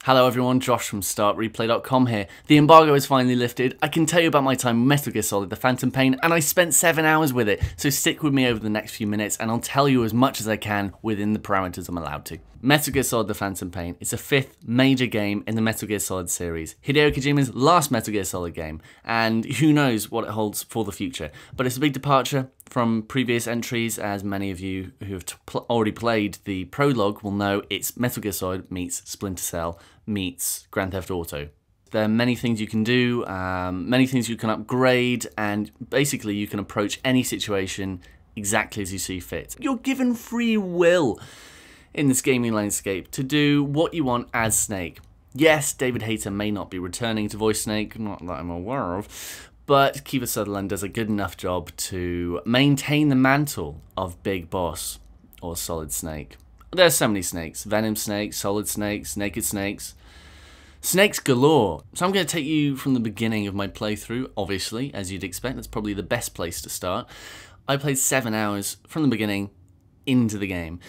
Hello everyone, Josh from StartReplay.com here. The embargo is finally lifted. I can tell you about my time with Metal Gear Solid The Phantom Pain, and I spent 7 hours with it, so stick with me over the next few minutes and I'll tell you as much as I can within the parameters I'm allowed to. Metal Gear Solid The Phantom Pain is the 5th major game in the Metal Gear Solid series, Hideo Kojima's last Metal Gear Solid game, and who knows what it holds for the future. But it's a big departure from previous entries, as many of you who have already played the Prologue will know. It's Metal Gear Solid meets Splinter Cell meets Grand Theft Auto. There are many things you can do, many things you can upgrade, and basically you can approach any situation exactly as you see fit. You're given free will in this gaming landscape to do what you want as Snake. Yes, David Hayter may not be returning to voice Snake, not that I'm aware of, but Kiefer Sutherland does a good enough job to maintain the mantle of Big Boss or Solid Snake. There's so many snakes. Venom snakes, solid snakes, naked snakes. Snakes galore. So I'm going to take you from the beginning of my playthrough, obviously, as you'd expect. That's probably the best place to start. I played 7 hours from the beginning into the game.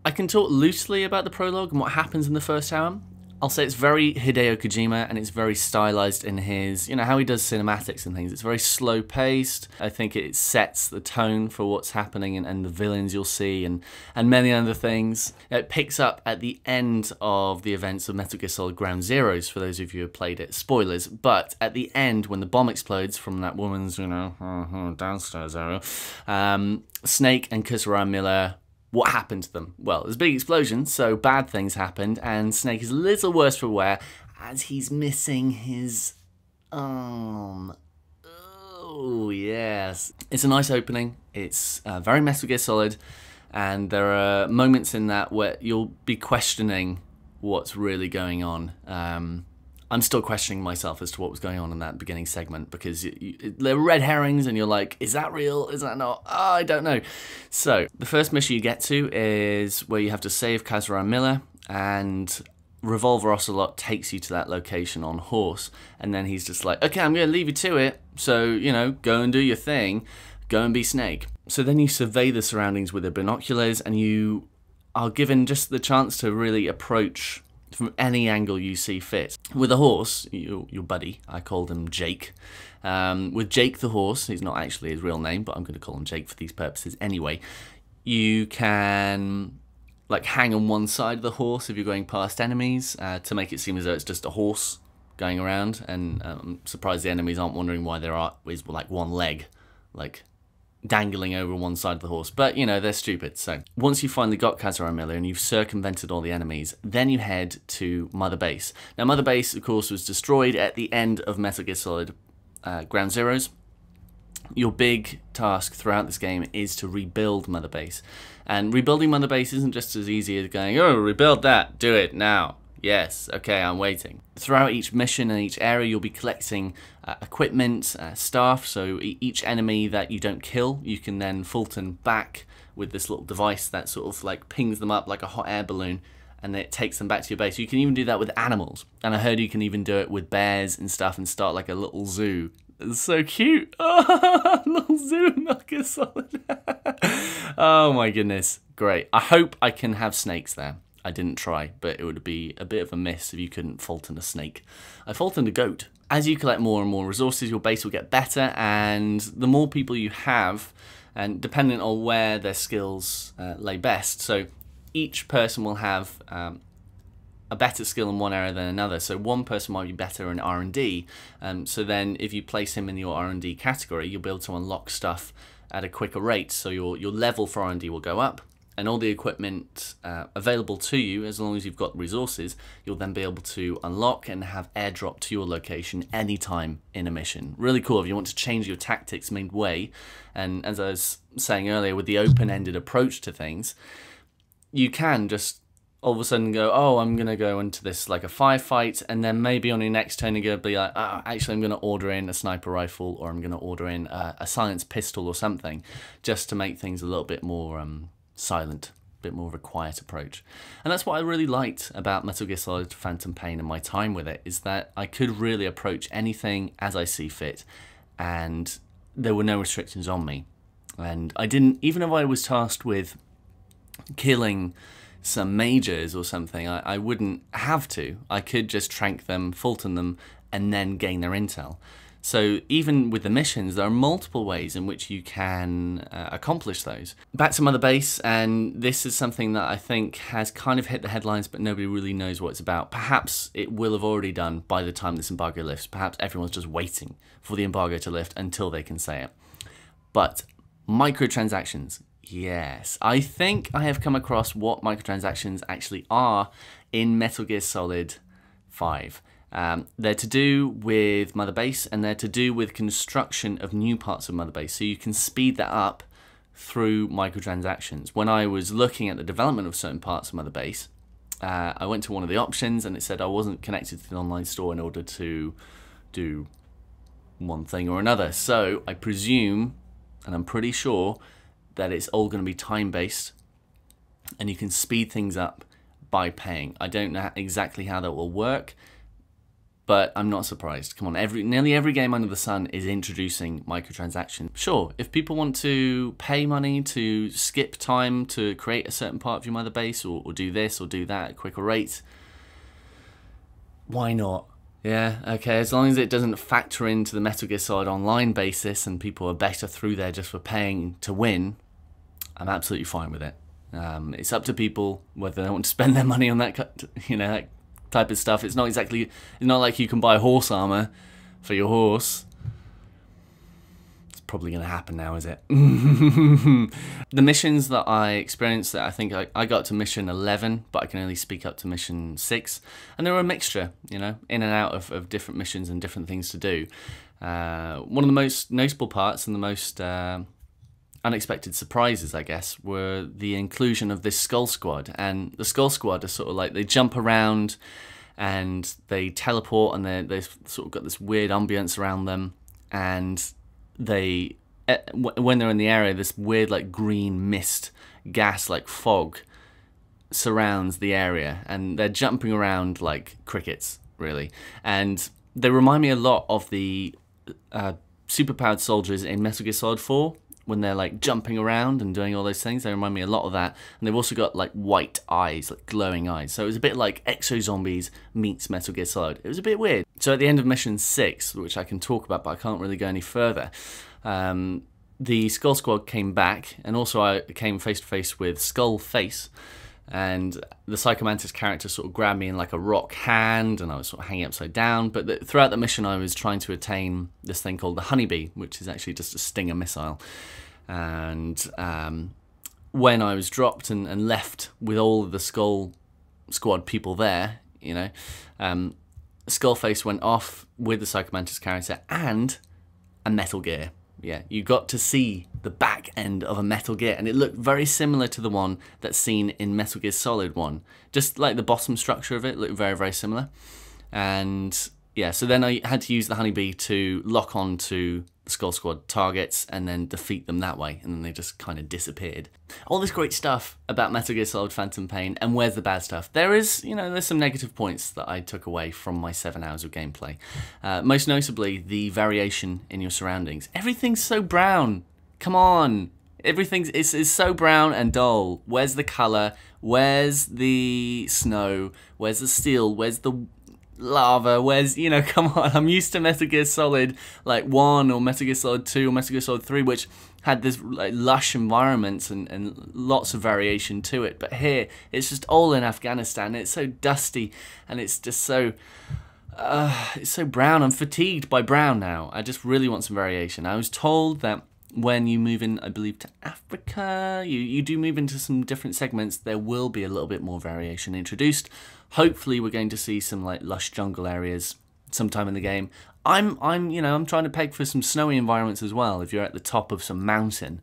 I can talk loosely about the prologue and what happens in the first hour. I'll say it's very Hideo Kojima and it's very stylized in his, how he does cinematics and things. It's very slow paced. I think it sets the tone for what's happening and the villains you'll see and many other things. It picks up at the end of the events of Metal Gear Solid Ground Zeroes, for those of you who have played it. Spoilers, but at the end when the bomb explodes from that woman's, downstairs area, Snake and Kusara Miller, what happened to them? Well, there's a big explosion, so bad things happened, and Snake is a little worse for wear as he's missing his arm. Oh, yes. It's a nice opening. It's very Metal Gear Solid, and there are moments in that where you'll be questioning what's really going on. I'm still questioning myself as to what was going on in that beginning segment because there are red herrings and you're like, is that real? Is that not? Oh, I don't know. So the first mission you get to is where you have to save Kusara Miller, and Revolver Ocelot takes you to that location on horse, and then he's just like, okay, I'm going to leave you to it, so, go and do your thing, go and be Snake. So then you survey the surroundings with the binoculars and you are given just the chance to really approach from any angle you see fit. With a horse, your buddy, I called him Jake. With Jake the horse, he's not actually his real name, but I'm going to call him Jake for these purposes anyway. You can hang on one side of the horse if you're going past enemies to make it seem as though it's just a horse going around. And I'm surprised the enemies aren't wondering why there is one leg, dangling over one side of the horse, but they're stupid. So once you've finally got Kusara Miller and you've circumvented all the enemies, then you head to Mother Base. Now Mother Base, of course, was destroyed at the end of Metal Gear Solid Ground Zeroes. Your big task throughout this game is to rebuild Mother Base, and rebuilding Mother Base isn't just as easy as going, oh, rebuild that, do it now. Yes, okay, I'm waiting. Throughout each mission and each area, you'll be collecting equipment, staff, so each enemy that you don't kill, you can then Fulton back with this little device that sort of pings them up like a hot air balloon, and it takes them back to your base. You can even do that with animals, and I heard you can even do it with bears and stuff and start a little zoo. It's so cute. Oh, little zoo in Metal Gear Solid. Oh my goodness, great. I hope I can have snakes there. I didn't try, but it would be a bit of a miss if you couldn't Fulton a snake. I Fultoned a goat. As you collect more and more resources, your base will get better, and the more people you have, and depending on where their skills lay best, so each person will have a better skill in one area than another. So one person might be better in R&D, so then if you place him in your R&D category, you'll be able to unlock stuff at a quicker rate, so your level for R&D will go up. And all the equipment available to you, as long as you've got resources, you'll then be able to unlock and have airdrop to your location anytime in a mission. Really cool if you want to change your tactics midway. And as I was saying earlier, with the open-ended approach to things, you can just all of a sudden go, oh, I'm going to go into this a firefight, and then maybe on your next turn you're going to be like, oh, actually I'm going to order in a sniper rifle, or I'm going to order in a silenced pistol or something, just to make things a little bit more silent, a bit more of a quiet approach. And that's what I really liked about Metal Gear Solid Phantom Pain and my time with it, is that I could really approach anything as I see fit, and there were no restrictions on me. And I didn't, even if I was tasked with killing some majors or something, I wouldn't have to. I could just trank them, Fulton them, and then gain their intel. So even with the missions, there are multiple ways in which you can accomplish those. Back to Mother Base, and this is something that I think has kind of hit the headlines, but nobody really knows what it's about. Perhaps it will have already done by the time this embargo lifts. Perhaps everyone's just waiting for the embargo to lift until they can say it. But microtransactions, yes. I think I have come across what microtransactions actually are in Metal Gear Solid 5. They're to do with Mother Base, and they're to do with construction of new parts of Mother Base. So you can speed that up through microtransactions. When I was looking at the development of certain parts of Mother Base, I went to one of the options and it said I wasn't connected to the online store in order to do one thing or another. So I presume, and I'm pretty sure, that it's all going to be time-based, and you can speed things up by paying. I don't know exactly how that will work, but I'm not surprised. Come on, nearly every game under the sun is introducing microtransactions. Sure, if people want to pay money to skip time to create a certain part of your Mother Base, or do this or do that at a quicker rate, why not? Yeah, okay, as long as it doesn't factor into the Metal Gear Solid Online basis and people are better through there just for paying to win, I'm absolutely fine with it. It's up to people whether they want to spend their money on that, you know, that type of stuff. It's not like you can buy horse armor for your horse. It's probably going to happen now, is it? The missions that I experienced, I think I got to mission 11, but I can only speak up to mission 6, and they were a mixture, you know, in and out of different missions and different things to do. One of the most notable parts and the most unexpected surprises, I guess, were the inclusion of this Skull Squad. And the Skull Squad are sort of like, they jump around and they teleport, and they've sort of got this weird ambience around them, and they, when they're in the area, this weird like green mist, gas like fog surrounds the area, and they're jumping around like crickets, really. And they remind me a lot of the superpowered soldiers in Metal Gear Solid 4, when they're like jumping around and doing all those things. They remind me a lot of that. And they've also got like white eyes, like glowing eyes. So it was a bit like Exo Zombies meets Metal Gear Solid. It was a bit weird. So at the end of mission 6, which I can talk about, but I can't really go any further, the Skull Squad came back, and also I came face to face with Skull Face, and the Psychomantis character sort of grabbed me in like a rock hand, and I was sort of hanging upside down. But throughout the mission I was trying to attain this thing called the Honeybee, which is actually just a Stinger missile. And when I was dropped and left with all of the Skull Squad people there, you know, Skullface went off with the Psychomantis character and a Metal Gear. Yeah, you got to see the back end of a Metal Gear, and it looked very similar to the one that's seen in Metal Gear Solid 1. Just like the bottom structure of it looked very, very similar. And yeah, so then I had to use the Honeybee to lock on to the Skull Squad targets and then defeat them that way, and then they just kind of disappeared. All this great stuff about Metal Gear Solid Phantom Pain, and where's the bad stuff? There is, you know, there's some negative points that I took away from my 7 hours of gameplay. Most notably, the variation in your surroundings. Everything's so brown. Come on. It's so brown and dull. Where's the colour? Where's the snow? Where's the steel? Where's the lava? Where's, you know, come on. I'm used to Metal Gear Solid like 1 or Metal Gear Solid 2 or Metal Gear Solid 3, which had this like lush environments and lots of variation to it. But here, it's just all in Afghanistan. It's so dusty, and it's just so it's so brown. I'm fatigued by brown now. I just really want some variation. I was told that when you move in, I believe, to Africa, you do move into some different segments, there will be a little bit more variation introduced. Hopefully we're going to see some like lush jungle areas sometime in the game. I'm trying to peg for some snowy environments as well. If you're at the top of some mountain,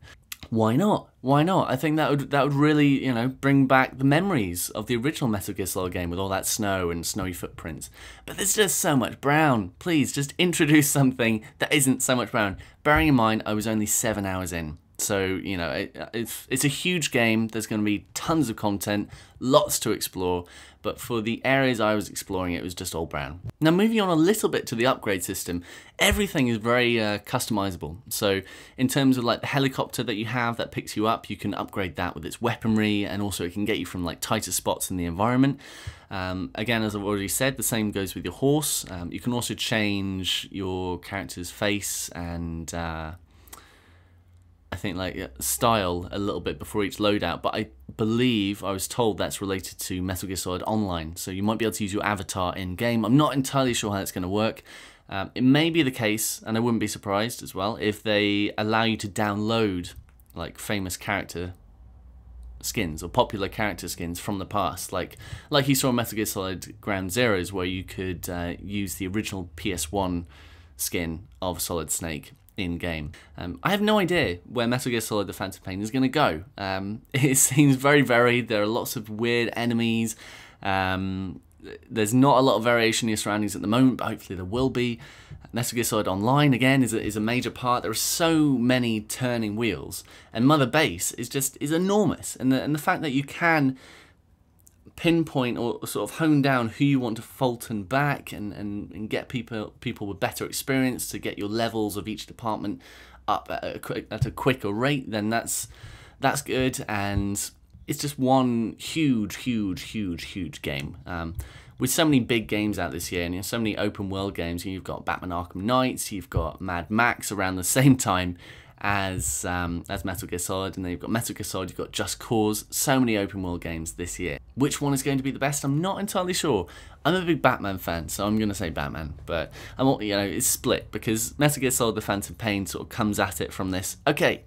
why not? Why not? I think that would really, you know, bring back the memories of the original Metal Gear Solid game with all that snow and snowy footprints. But there's just so much brown. Please, just introduce something that isn't so much brown. Bearing in mind, I was only 7 hours in. So, you know, it's a huge game. There's going to be tons of content, lots to explore, but for the areas I was exploring, it was just all brown. Now, moving on a little bit to the upgrade system, everything is very customizable. So in terms of like the helicopter that you have that picks you up, you can upgrade that with its weaponry, and also it can get you from like tighter spots in the environment. Again, as I've already said, the same goes with your horse. You can also change your character's face and I think like style a little bit before each loadout, but I believe I was told that's related to Metal Gear Solid Online, so you might be able to use your avatar in game. I'm not entirely sure how that's going to work. It may be the case, and I wouldn't be surprised as well, if they allow you to download like famous character skins or popular character skins from the past, like you saw in Metal Gear Solid Ground Zeroes, where you could use the original PS1 skin of Solid Snake in game. I have no idea where Metal Gear Solid The Phantom Pain is going to go. It seems very varied. There are lots of weird enemies. There's not a lot of variation in your surroundings at the moment, but hopefully there will be. Metal Gear Solid Online, again, is a major part. There are so many turning wheels, and Mother Base is enormous. And the fact that you can pinpoint or sort of hone down who you want to Fulton back and get people with better experience to get your levels of each department up at a quicker rate, then that's good. And it's just one huge game. With so many big games out this year, and you know, so many open world games, you've got Batman Arkham Knights, you've got Mad Max around the same time as Metal Gear Solid, and then you've got Metal Gear Solid, you've got Just Cause, so many open world games this year. Which one is going to be the best? I'm not entirely sure. I'm a big Batman fan, so I'm going to say Batman, but it's split, because Metal Gear Solid The Phantom Pain sort of comes at it from this, okay,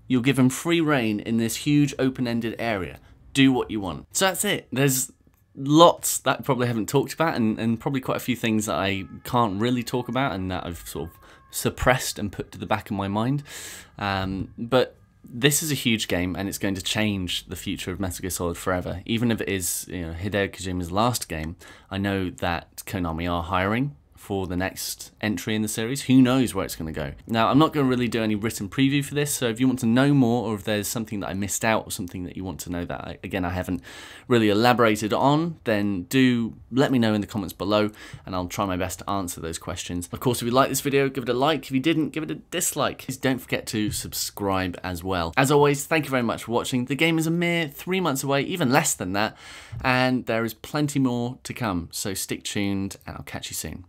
you'll give him free reign in this huge open-ended area, do what you want. So that's it. There's lots that I probably haven't talked about, and probably quite a few things that I can't really talk about and that I've sort of suppressed and put to the back of my mind. But this is a huge game, and it's going to change the future of Metal Gear Solid forever. Even if it is, you know, Hideo Kojima's last game, I know that Konami are hiring for the next entry in the series. Who knows where it's going to go. Now, I'm not going to really do any written preview for this, so if you want to know more, or if there's something that I missed out, or something that you want to know that, I haven't really elaborated on, then do let me know in the comments below, and I'll try my best to answer those questions. Of course, if you like this video, give it a like. If you didn't, give it a dislike. Please don't forget to subscribe as well. As always, thank you very much for watching. The game is a mere 3 months away, even less than that, and there is plenty more to come, so stick tuned, and I'll catch you soon.